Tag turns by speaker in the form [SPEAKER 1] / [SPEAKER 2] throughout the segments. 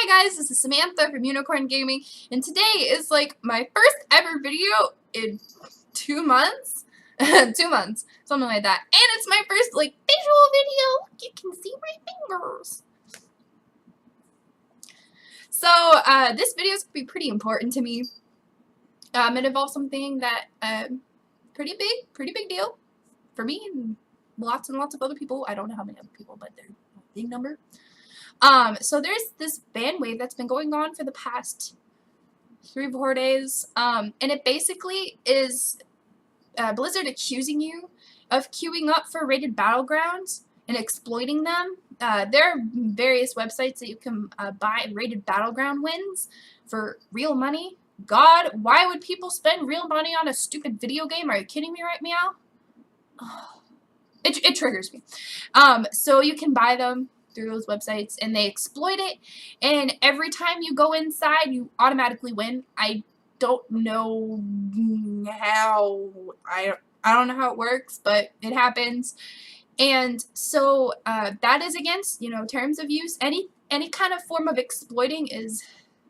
[SPEAKER 1] Hi guys, this is Samantha from Unicorn Gaming, and today is like my first ever video in 2 months, 2 months, something like that, and it's my first like visual video. You can see my fingers. So this video is gonna be pretty important to me. It involves something that pretty big deal for me and lots of other people. I don't know how many other people, but they're a big number. So there's this ban wave that's been going on for the past 3 or 4 days, and it basically is Blizzard accusing you of queuing up for rated battlegrounds and exploiting them. There are various websites that you can buy rated battleground wins for real money. God, why would people spend real money on a stupid video game? Are you kidding me right meow? Oh, it triggers me. So you can buy them through those websites, and they exploit it, and every time you go inside, you automatically win. I don't know how, I don't know how it works, but it happens. And so that is against, terms of use. Any kind of form of exploiting is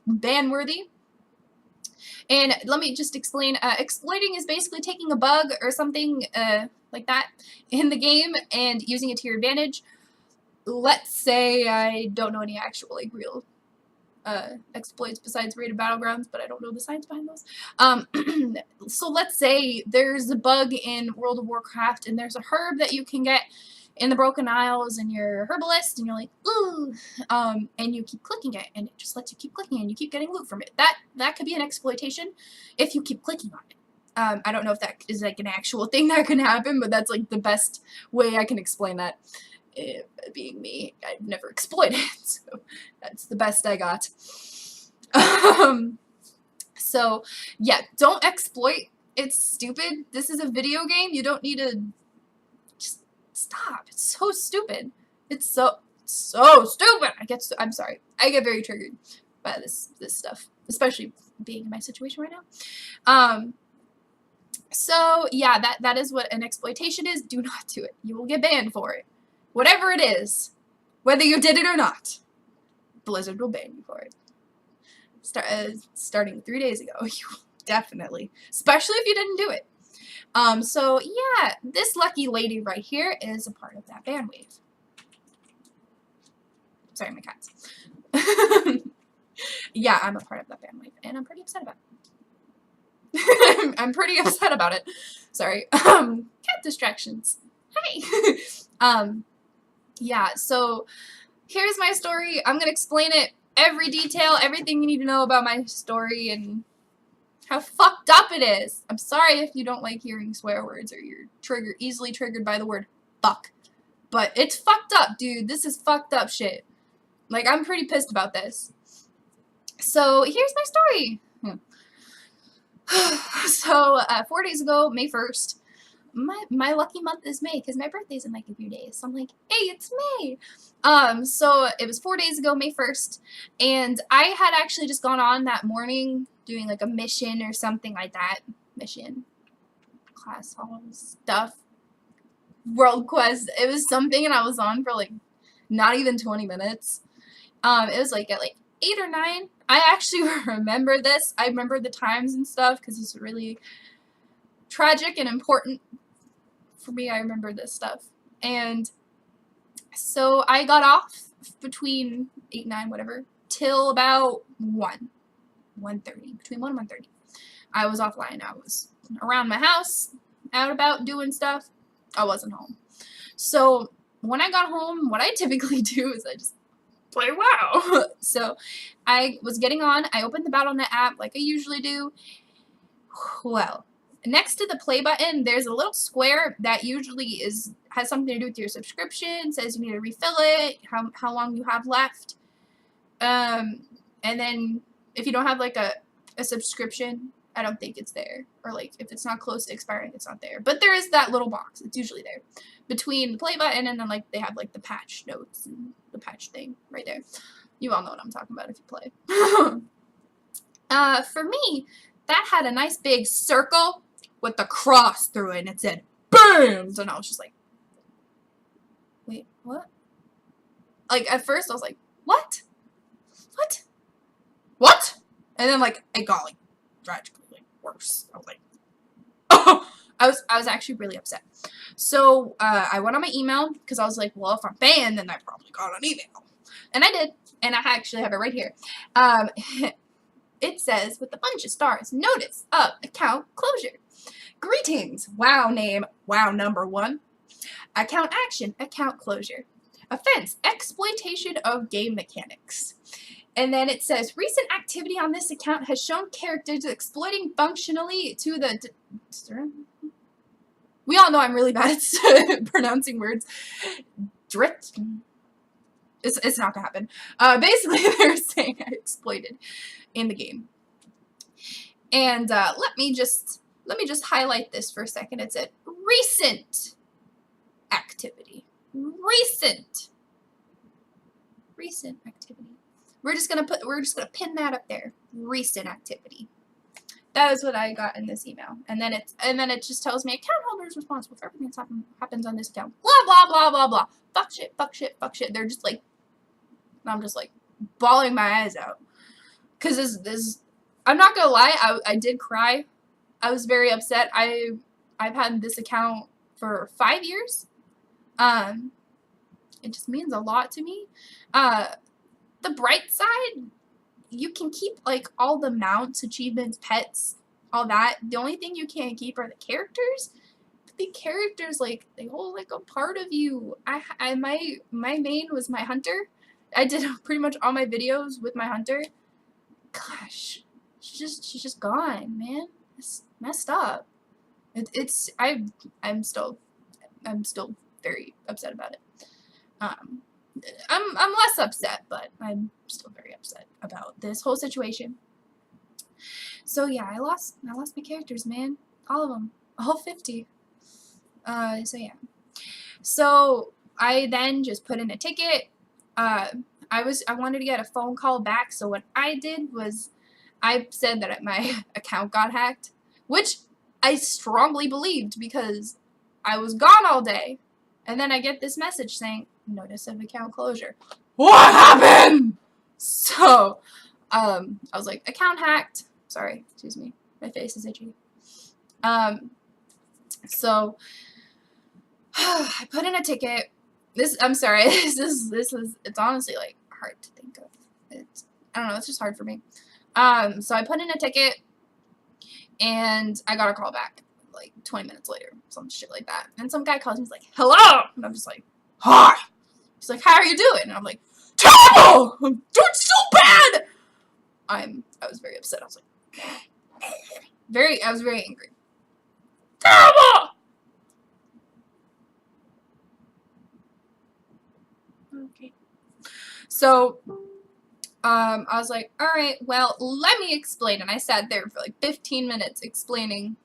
[SPEAKER 1] ban-worthy. And let me just explain. Exploiting is basically taking a bug or something like that in the game and using it to your advantage. Let's say I don't know any actual real exploits besides rated battlegrounds, but I don't know the science behind those. So let's say there's a bug in World of Warcraft, and there's a herb that you can get in the Broken Isles, and you're a herbalist, and you're like, ooh, and you keep clicking it, and it just lets you keep clicking, and you keep getting loot from it. That could be an exploitation if you keep clicking on it. I don't know if that is like an actual thing that can happen, but that's like the best way I can explain that. Being me, I've never exploited it, so that's the best I got. So yeah, don't exploit. It's stupid. This is a video game. You don't need to just stop. It's so stupid. It's so stupid. I'm sorry. I get very triggered by this stuff, especially being in my situation right now. So yeah, that is what an exploitation is. Do not do it. You will get banned for it. Whatever it is, whether you did it or not, Blizzard will ban you for it. Starting 3 days ago, you definitely, especially if you didn't do it. So yeah, this lucky lady right here is a part of that ban wave. Sorry, my cats. Yeah, I'm a part of that ban wave, and I'm pretty upset about it. I'm pretty upset about it. Sorry. Cat distractions. Hi. Yeah, so here's my story. I'm going to explain it, every detail, everything you need to know about my story and how fucked up it is. I'm sorry if you don't like hearing swear words or you're easily triggered by the word fuck. But it's fucked up, dude. This is fucked up shit. Like, I'm pretty pissed about this. So, here's my story. So, 4 days ago, May 1st, my lucky month is May because my birthday's in like a few days. So I'm like, hey, it's May. So it was 4 days ago, May 1st, and I had actually just gone on that morning doing like a mission or something like that. Mission, class hall stuff, world quest. It was something, and I was on for like not even 20 minutes. It was like at like 8 or 9. I actually remember this. I remember the times and stuff because it's really tragic and important for me. I remember this stuff. And so I got off between 8, 9, whatever, till about 1:30. Between 1 and 1:30. I was offline. I was around my house, out about doing stuff. I wasn't home. So when I got home, what I typically do is I just play WoW. So I was getting on. I opened the Battle.net app like I usually do. Well, next to the play button, there's a little square that usually has something to do with your subscription. Says you need to refill it, how long you have left. And then if you don't have like a subscription, I don't think it's there. Or like if it's not close to expiring, it's not there. But there is that little box. It's usually there between the play button and then like they have like the patch notes and the patch thing right there. You all know what I'm talking about if you play. For me, that had a nice big circle with the cross through it, and it said, BAM! And I was just like, wait, what? Like, at first I was like, what? What? And then, like, it got, like, tragically, like, worse. I was like, oh! I was actually really upset. So, I went on my email, because I was like, well, if I'm banned, then I probably got an email. And I did. And I actually have it right here. It says, with a bunch of stars, notice of account closure. Greetings. WoW name, WoW number 1. Account action, account closure. Offense, exploitation of game mechanics. And then it says, recent activity on this account has shown characters exploiting functionally to the... We all know I'm really bad at pronouncing words. Drit. It's not gonna happen. Basically, they're saying I exploited in the game. And let me just highlight this for a second. It said recent activity. Recent activity. We're just gonna pin that up there. Recent activity. That is what I got in this email. And then it just tells me account holder is responsible for everything that happens on this account. Blah blah blah blah blah. Fuck shit, fuck shit, fuck shit. They're just like, I'm just like bawling my eyes out. Cause this I'm not gonna lie, I did cry. I was very upset. I've had this account for 5 years. It just means a lot to me. The bright side, you can keep like all the mounts, achievements, pets, all that. The only thing you can't keep are the characters. But the characters, like, they hold like a part of you. My main was my hunter. I did pretty much all my videos with my hunter. Gosh, she's just gone, man. It's messed up. I'm still very upset about it. I'm less upset, but I'm still very upset about this whole situation. So yeah, I lost my characters, man. All of them, all 50. So yeah. So I then just put in a ticket. I wanted to get a phone call back, so what I did was I said that my account got hacked, which I strongly believed because I was gone all day. And then I get this message saying, notice of account closure. What happened? So, I was like, account hacked. Sorry, excuse me. My face is itchy. So, I put in a ticket. I'm sorry, it's honestly, like, hard to think of. I don't know, it's just hard for me. So I put in a ticket, and I got a call back, like, 20 minutes later, some shit like that. And some guy calls me, he's like, hello! And I'm just like, hi! He's like, how are you doing? And I'm like, terrible! I'm doing so bad! I was very upset. I was like, I was very angry. Terrible! Okay. So, I was like, alright, well, let me explain. And I sat there for like 15 minutes explaining,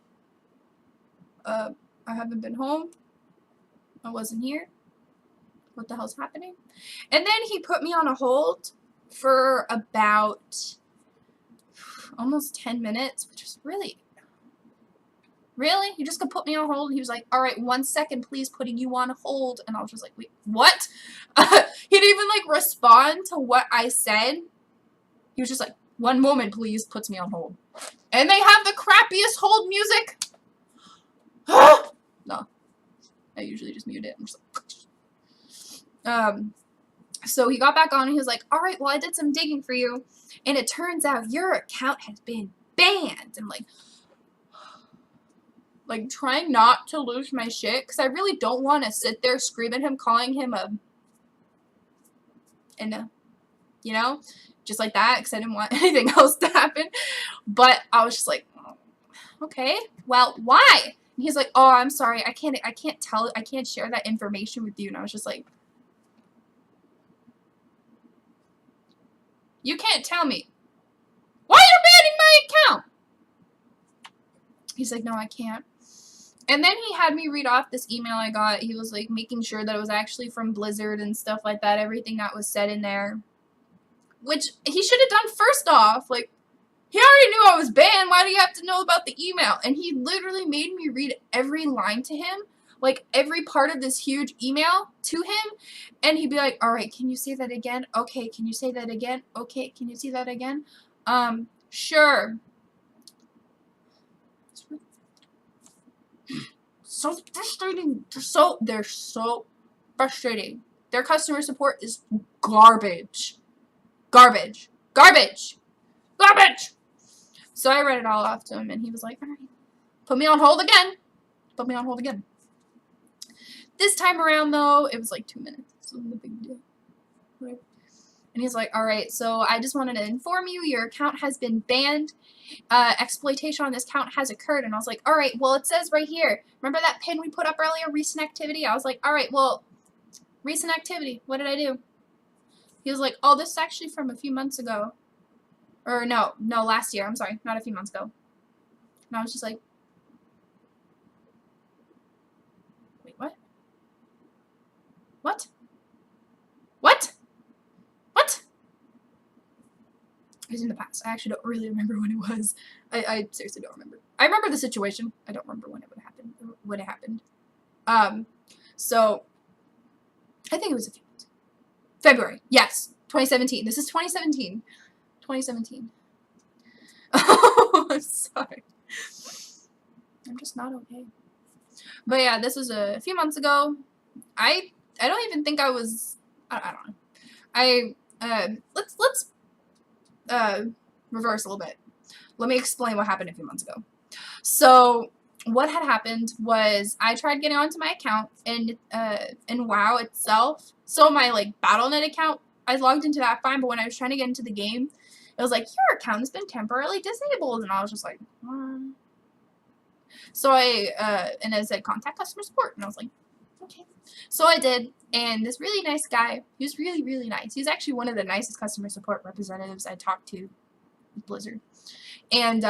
[SPEAKER 1] I haven't been home. I wasn't here. What the hell's happening? And then he put me on a hold for about almost 10 minutes, which is really? You just gonna put me on hold? He was like, alright, 1 second, please, putting you on hold. And I was just like, wait, what? He didn't even, like, respond to what I said. He was just like, 1 moment, please, puts me on hold. And they have the crappiest hold music. No. I usually just mute it. I'm just like, so he got back on and he was like, alright, well, I did some digging for you. And it turns out your account has been banned. And I'm like trying not to lose my shit. Because I really don't want to sit there, scream at him, calling him you know? Just like that, because I didn't want anything else to happen. But I was just like, oh, okay, well, why? And he's like, oh, I'm sorry, I can't share that information with you. And I was just like, you can't tell me why you're banning my account. He's like, no, I can't. And then he had me read off this email I got. He was like making sure that it was actually from Blizzard and stuff like that, everything that was said in there. Which he should have done first off. Like, he already knew I was banned. Why do you have to know about the email? And he literally made me read every line to him. Like, every part of this huge email to him. And he'd be like, alright, can you say that again? Okay, can you say that again? Okay, can you say that again? Sure. So frustrating. They're so frustrating. Their customer support is garbage. Garbage. Garbage. Garbage. So I read it all off to him, and he was like, all right. Put me on hold again. Put me on hold again. This time around, though, it was like 2 minutes. So it wasn't a big deal. Right. And he's like, all right, so I just wanted to inform you, your account has been banned. Exploitation on this account has occurred. And I was like, all right, well, it says right here. Remember that pin we put up earlier, recent activity? I was like, all right, well, recent activity. What did I do? He was like, oh, this is actually from a few months ago. Or no, last year. I'm sorry, not a few months ago. And I was just like, wait, what? What? What? What? It was in the past. I actually don't really remember when it was. I seriously don't remember. I remember the situation. I don't remember when it would happen. When it happened. So I think it was a few months. February. Yes. 2017. This is 2017. 2017. Oh, I'm sorry. I'm just not okay. But yeah, this was a few months ago. I don't even think I was. I don't know. Let's reverse a little bit. Let me explain what happened a few months ago. So what had happened was I tried getting onto my account and in WoW itself. So my like Battle.net account, I logged into that fine, but when I was trying to get into the game, it was like, your account has been temporarily disabled, and I was just like, So and it said contact customer support, and I was like, okay. So I did, and this really nice guy, he was really, really nice. He was actually one of the nicest customer support representatives I talked to with Blizzard. And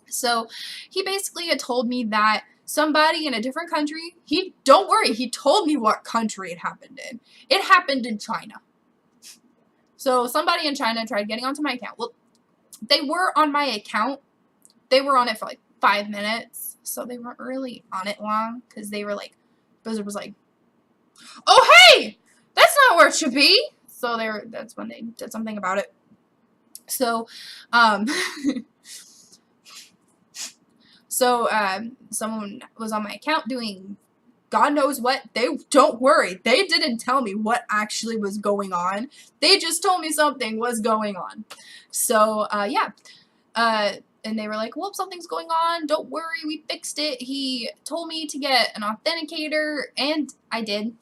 [SPEAKER 1] so he basically had told me that somebody in a different country, don't worry, he told me what country it happened in. It happened in China. So somebody in China tried getting onto my account. Well, they were on my account. They were on it for like 5 minutes. So they weren't really on it long because they were like, Blizzard was like, oh, hey, that's not where it should be. So that's when they did something about it. So, someone was on my account doing God knows what. Don't worry. They didn't tell me what actually was going on. They just told me something was going on. So, yeah. And they were like, well, something's going on. Don't worry. We fixed it. He told me to get an authenticator, and I did.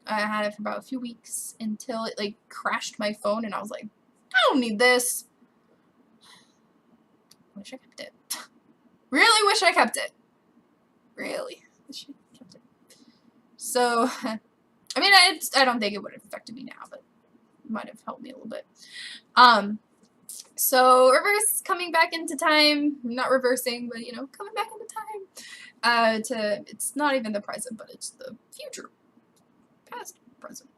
[SPEAKER 1] I had it for about a few weeks until it, like, crashed my phone, and I was like, I don't need this. Wish I kept it. Really wish I kept it. Really wish I kept it. So, I mean, I don't think it would have affected me now, but it might have helped me a little bit. So, reverse coming back into time. Not reversing, but, you know, coming back into time. It's not even the present, but it's the future. Past, present.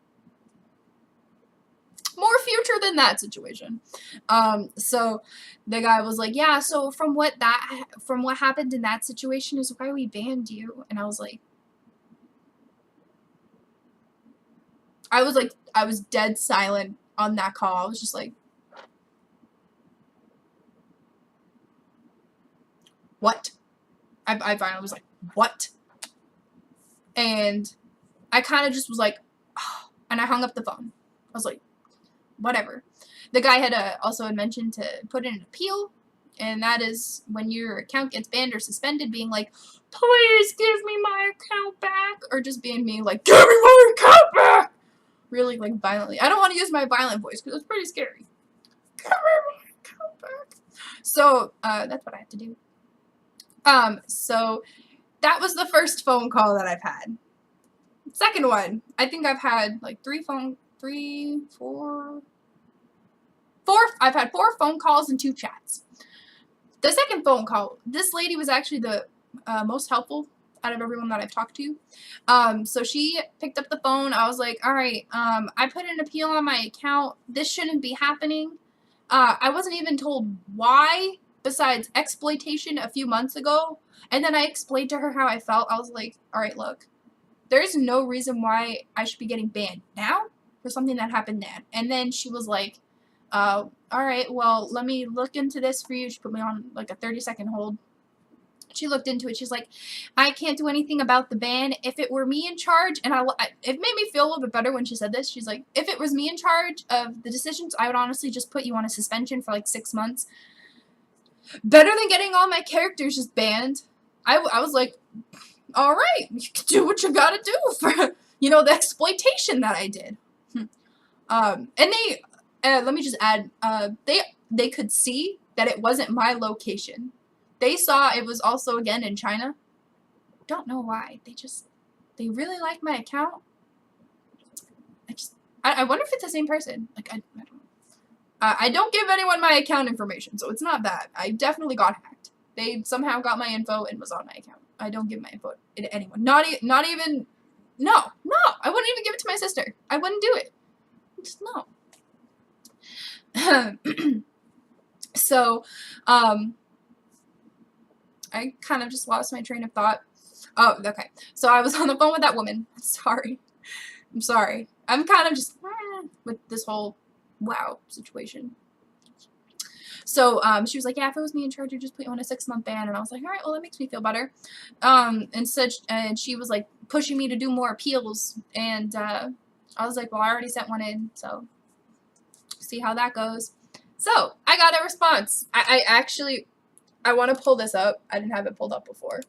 [SPEAKER 1] More future than that situation. So the guy was like, yeah, so from what happened in that situation is why we banned you. And I was dead silent on that call. I was just like, what? I finally was like, what? And I kind of just was like, oh, and I hung up the phone. I was like, whatever. The guy had also mentioned to put in an appeal, and that is when your account gets banned or suspended, being like, please give me my account back, or just being me like, give me my account back, really like violently. I don't want to use my violent voice because it's pretty scary. Give me my account back. So that's what I have to do. So that was the first phone call that I've had. Second one, I think I've had like I've had 4 phone calls and 2 chats. The second phone call, this lady was actually the most helpful out of everyone that I've talked to. So she picked up the phone. I was like, all right, I put an appeal on my account. This shouldn't be happening. I wasn't even told why, besides exploitation a few months ago. And then I explained to her how I felt. I was like, all right, look, there's no reason why I should be getting banned now for something that happened then. And then she was like, Alright, well, let me look into this for you. She put me on like a 30-second hold. She looked into it. She's like, I can't do anything about the ban. If it were me in charge, and it made me feel a little bit better when she said this. She's like, if it was me in charge of the decisions, I would honestly just put you on a suspension for like 6 months. Better than getting all my characters just banned. I was like, all right, you can do what you gotta do for, you know, the exploitation that I did. And they, let me just add, they could see that it wasn't my location. They saw it was also, again, in China. Don't know why. They really like my account. I wonder if it's the same person. Like, I don't know. I don't give anyone my account information, so it's not that. I definitely got hacked. They somehow got my info and was on my account. I don't give my info to anyone. Not even, no. I wouldn't even give it to my sister. I wouldn't do it. Just no. So, I kind of just lost my train of thought. Oh, okay. So I was on the phone with that woman. Sorry. I'm sorry. I'm kind of just with this whole WoW situation. So she was like, yeah, if it was me in charge, I'd just put you on a 6-month ban. And I was like, all right, well, that makes me feel better. And she was like pushing me to do more appeals. And I was like, well, I already sent one in, so see how that goes. So I got a response. I actually, I want to pull this up. I didn't have it pulled up before.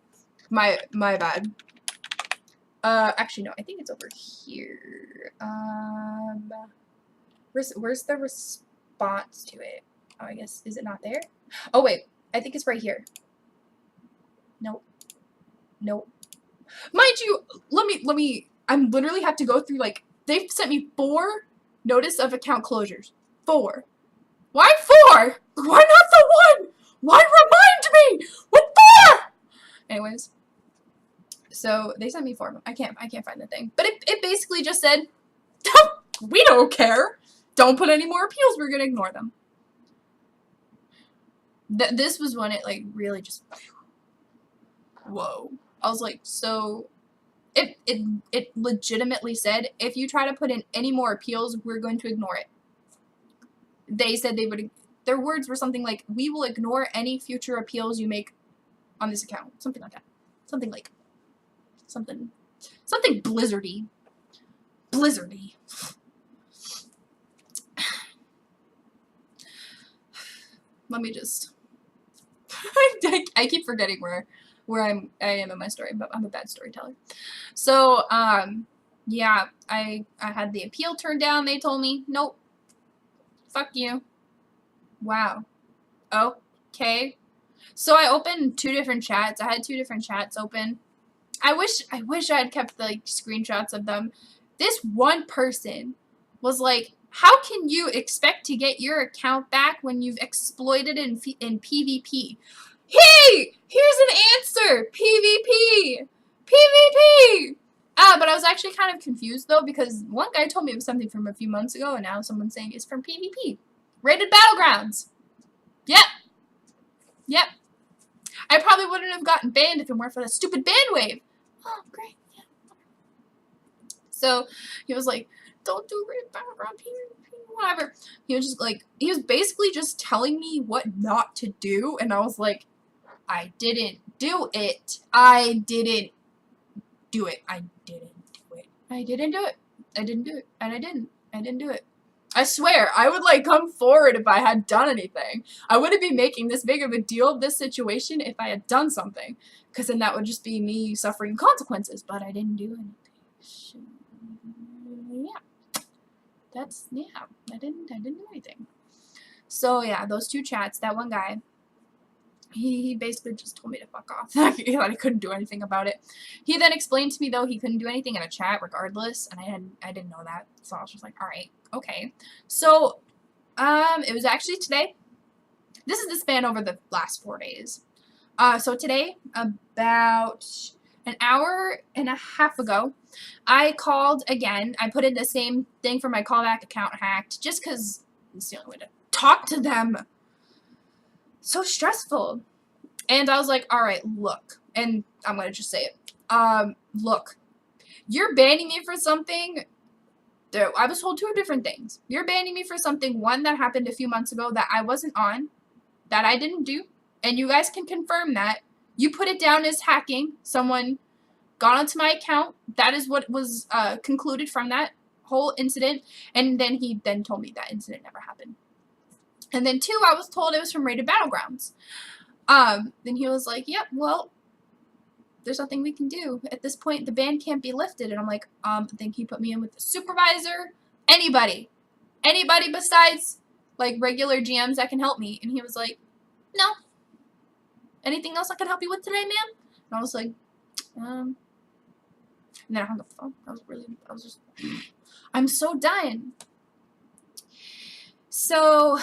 [SPEAKER 1] My bad. Actually, no. I think it's over here. Where's the response to it? Oh, I guess, is it not there? Oh, wait. I think it's right here. Nope. Mind you, let me, I literally have to go through, like, they've sent me 4 notice of account closures. 4. Why 4? Why not the 1? Why remind me? What 4? Anyways, so they sent me 4 of them. I can't find the thing. But it basically just said, we don't care. Don't put any more appeals. We're gonna ignore them. This was when it like really just, whoa. I was like, so it legitimately said, if you try to put in any more appeals, we're going to ignore it. They said they would. Their words were something like, we will ignore any future appeals you make on this account. Something like that. Something blizzardy. Let me just, I keep forgetting where I am in my story, but I'm a bad storyteller. So, yeah, I had the appeal turned down. They told me, nope, fuck you. Wow. Okay. So I opened 2 different chats. I had 2 different chats open. I wish I had kept the like screenshots of them. This one person was like, how can you expect to get your account back when you've exploited in PvP? Hey, here's an answer. PvP. But I was actually kind of confused though, because one guy told me it was something from a few months ago, and now someone's saying it's from PvP. Rated Battlegrounds. Yep. I probably wouldn't have gotten banned if it weren't for that stupid ban wave. Oh, great. Yeah. So he was like, don't do Rated Battleground, PvP, whatever. He was just like, he was basically just telling me what not to do, and I was like, I didn't do it. I didn't do it. And I didn't do it. I swear, I would like come forward if I had done anything. I wouldn't be making this big of a deal of this situation if I had done something, because then that would just be me suffering consequences. But I didn't do anything. So, yeah, I didn't do anything. So yeah, those 2 chats, that one guy, he basically just told me to fuck off. I couldn't do anything about it. He then explained to me though he couldn't do anything in a chat regardless, and I didn't know that. So I was just like, all right, okay. So it was actually today. This is the span over the last 4 days. So today, about an hour and a half ago, I called again. I put in the same thing for my callback account hacked, just because it's the only way to talk to them. So stressful. And I was like, all right, look, and I'm going to just say it. Look, you're banning me for something I was told two different things. You're banning me for something, one, that happened a few months ago that I wasn't on, that I didn't do, and you guys can confirm that. You put it down as hacking. Someone got onto my account. That is what was concluded from that whole incident. And then he then told me that incident never happened. And then two, I was told it was from Rated Battlegrounds. Then he was like, yep, well, there's nothing we can do. At this point, the ban can't be lifted. And I'm like, then he put me in with the supervisor. Anybody besides, like, regular GMs that can help me. And he was like, no. Anything else I can help you with today, ma'am? And I was like, and then I hung up the phone. I'm so done. So,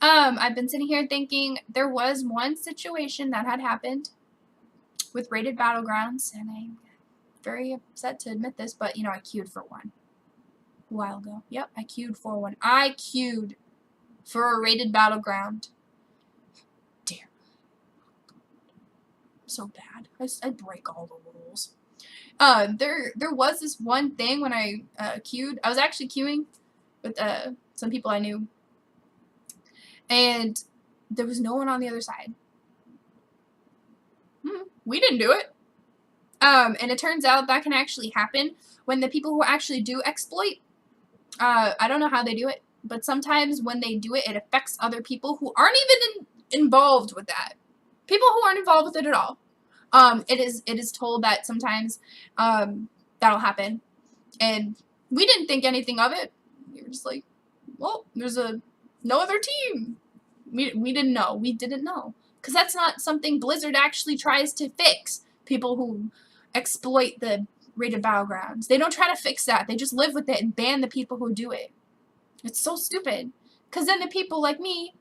[SPEAKER 1] I've been sitting here thinking there was one situation that had happened with Rated Battlegrounds, and I'm very upset to admit this, but, you know, I queued for one a while ago. Yep, I queued for one. I queued for a Rated Battleground. Dear. So bad. I break all the rules. There was this one thing when I queued. I was actually queuing with some people I knew, and there was no one on the other side. We didn't do it. And it turns out that can actually happen when the people who actually do exploit, I don't know how they do it, but sometimes when they do it, it affects other people who aren't even involved with that. People who aren't involved with it at all. It is told that sometimes that'll happen, and we didn't think anything of it. We were just like, well, there's no other team. We didn't know. We didn't know. Because that's not something Blizzard actually tries to fix. People who exploit the Rated Battlegrounds. They don't try to fix that. They just live with it and ban the people who do it. It's so stupid. Because then the people like me,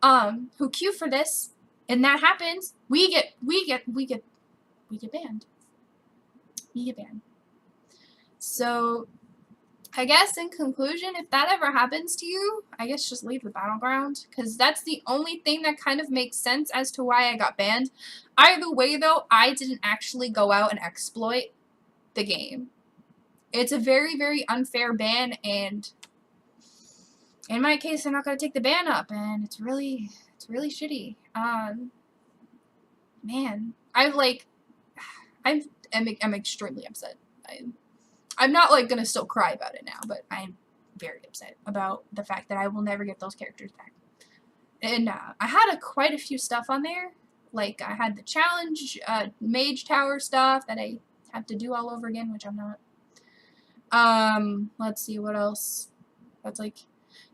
[SPEAKER 1] who queue for this, and that happens, we get banned. We get banned. So, I guess in conclusion, if that ever happens to you, I guess just leave the battleground, because that's the only thing that kind of makes sense as to why I got banned. Either way, though, I didn't actually go out and exploit the game. It's a very, very unfair ban, and in my case, they're not going to take the ban up, and it's really shitty. Man, I'm extremely upset. I'm not, like, gonna still cry about it now, but I'm very upset about the fact that I will never get those characters back. And, I had quite a few stuff on there. Like, I had the challenge, Mage Tower stuff that I have to do all over again, which I'm not. Let's see, what else? That's, like,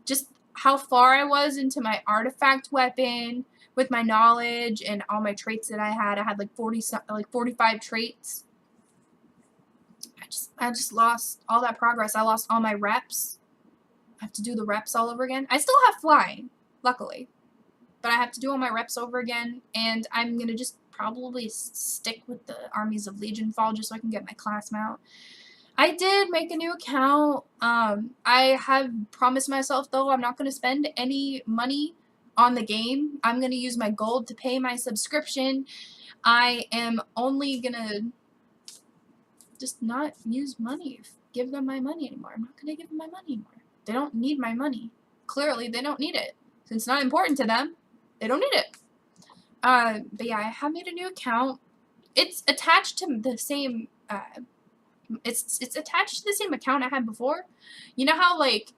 [SPEAKER 1] just how far I was into my artifact weapon with my knowledge and all my traits that I had. I had, like, 45 traits. I just lost all that progress. I lost all my reps. I have to do the reps all over again. I still have flying, luckily. But I have to do all my reps over again, and I'm going to just probably stick with the Armies of Legion Fall just so I can get my class mount. I did make a new account. I have promised myself, though, I'm not going to spend any money on the game. I'm going to use my gold to pay my subscription. I am only going to just not use money, give them my money anymore. I'm not going to give them my money anymore. They don't need my money. Clearly, they don't need it. Since it's not important to them, they don't need it. But yeah, I have made a new account. It's attached to the same, it's attached to the same account I had before. You know how, like,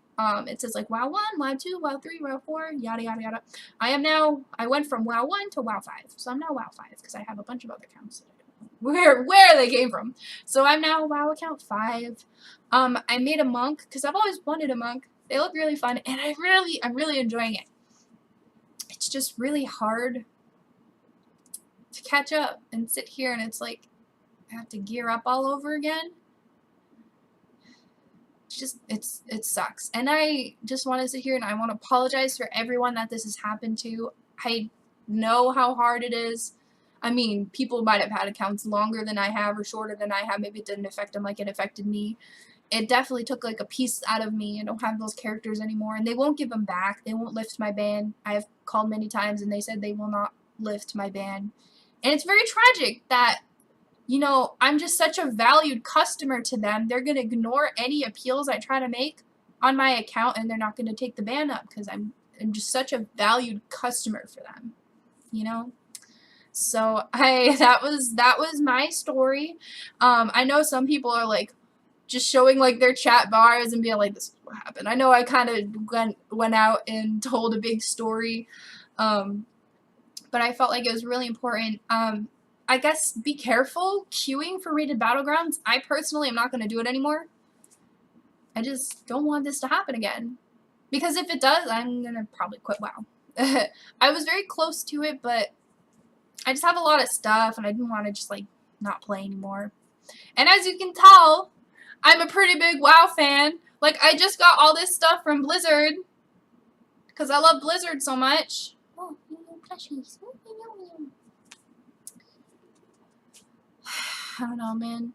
[SPEAKER 1] it says, like, WoW 1, WoW 2, WoW 3, WoW 4, yada, yada, yada. I went from WoW 1 to WoW 5. So I'm now WoW 5, because I have a bunch of other accounts that I don't know where they came from. So I'm now WoW account 5. I made a monk, because I've always wanted a monk. They look really fun, and I'm really enjoying it. It's just really hard to catch up and sit here, and it's like, I have to gear up all over again. It sucks. And I just want to sit here and I want to apologize for everyone that this has happened to. I know how hard it is. I mean, people might have had accounts longer than I have or shorter than I have. Maybe it didn't affect them like it affected me. It definitely took, like, a piece out of me. I don't have those characters anymore, and they won't give them back. They won't lift my ban. I have called many times, and they said they will not lift my ban. And it's very tragic that you know, I'm just such a valued customer to them. They're going to ignore any appeals I try to make on my account, and they're not going to take the ban up because I'm just such a valued customer for them, you know? So that was my story. I know some people are like just showing like their chat bars and being like, this is what happened. I know I kind of went out and told a big story, but I felt like it was really important. I guess be careful queuing for rated battlegrounds. I personally am not going to do it anymore. I just don't want this to happen again. Because if it does, I'm going to probably quit WoW. I was very close to it, but I just have a lot of stuff and I didn't want to just like not play anymore. And as you can tell, I'm a pretty big WoW fan. Like, I just got all this stuff from Blizzard because I love Blizzard so much. Oh, plushies. I don't know, man.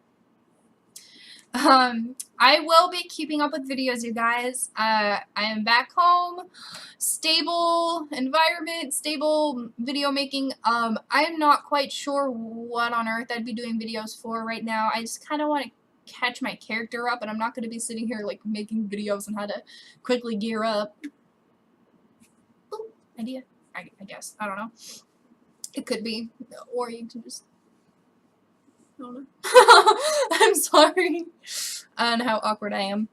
[SPEAKER 1] I will be keeping up with videos, you guys. I am back home, stable environment, stable video making. I'm not quite sure what on earth I'd be doing videos for right now. I just kind of want to catch my character up, and I'm not going to be sitting here like making videos on how to quickly gear up. Ooh, idea, I guess. I don't know. It could be, or you can just. I don't know. I'm sorry on how awkward I am.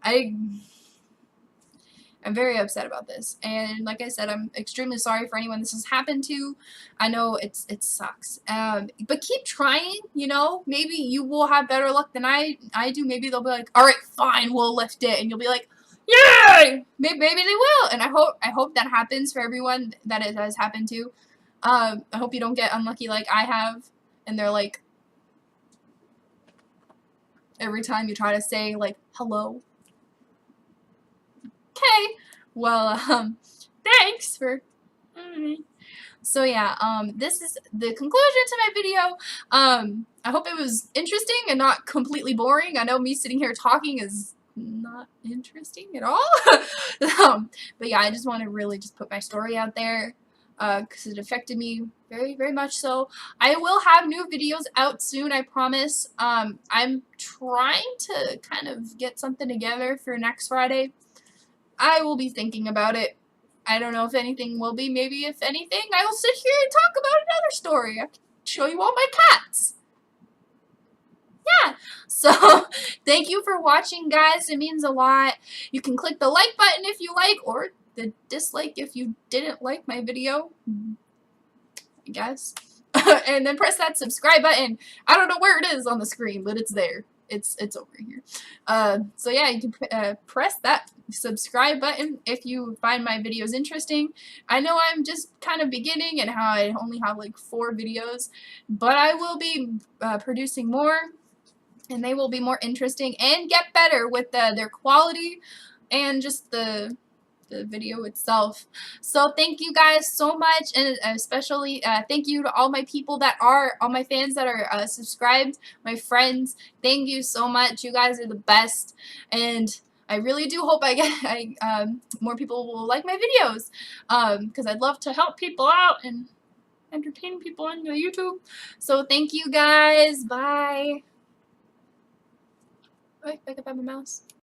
[SPEAKER 1] I'm very upset about this, and like I said, I'm extremely sorry for anyone this has happened to. I know it sucks, but keep trying. You know, maybe you will have better luck than I do. Maybe they'll be like, all right, fine, we'll lift it, and you'll be like, yay! Maybe they will, and I hope that happens for everyone that it has happened to. I hope you don't get unlucky like I have, and they're like, every time you try to say, like, hello. Okay. Well, thanks for... So, yeah, this is the conclusion to my video. I hope it was interesting and not completely boring. I know me sitting here talking is not interesting at all. But, yeah, I just want to really just put my story out there. Because it affected me very, very much so. I will have new videos out soon, I promise. I'm trying to kind of get something together for next Friday. I will be thinking about it. I don't know if anything will be. Maybe if anything, I will sit here and talk about another story. I can show you all my cats. Yeah. So, thank you for watching, guys. It means a lot. You can click the like button if you like, or the dislike if you didn't like my video, I guess. And then press that subscribe button. I don't know where it is on the screen, but it's there. It's over here. So yeah, you can press that subscribe button if you find my videos interesting. I know I'm just kind of beginning and how I only have like 4 videos, but I will be producing more, and they will be more interesting and get better with their quality and just the video itself. So thank you guys so much, and especially thank you to all my people that are, all my fans that are subscribed, my friends. Thank you so much. You guys are the best, and I really do hope I get more people will like my videos, because I'd love to help people out and entertain people on YouTube. So thank you guys. Bye. Wait, back up at my mouse.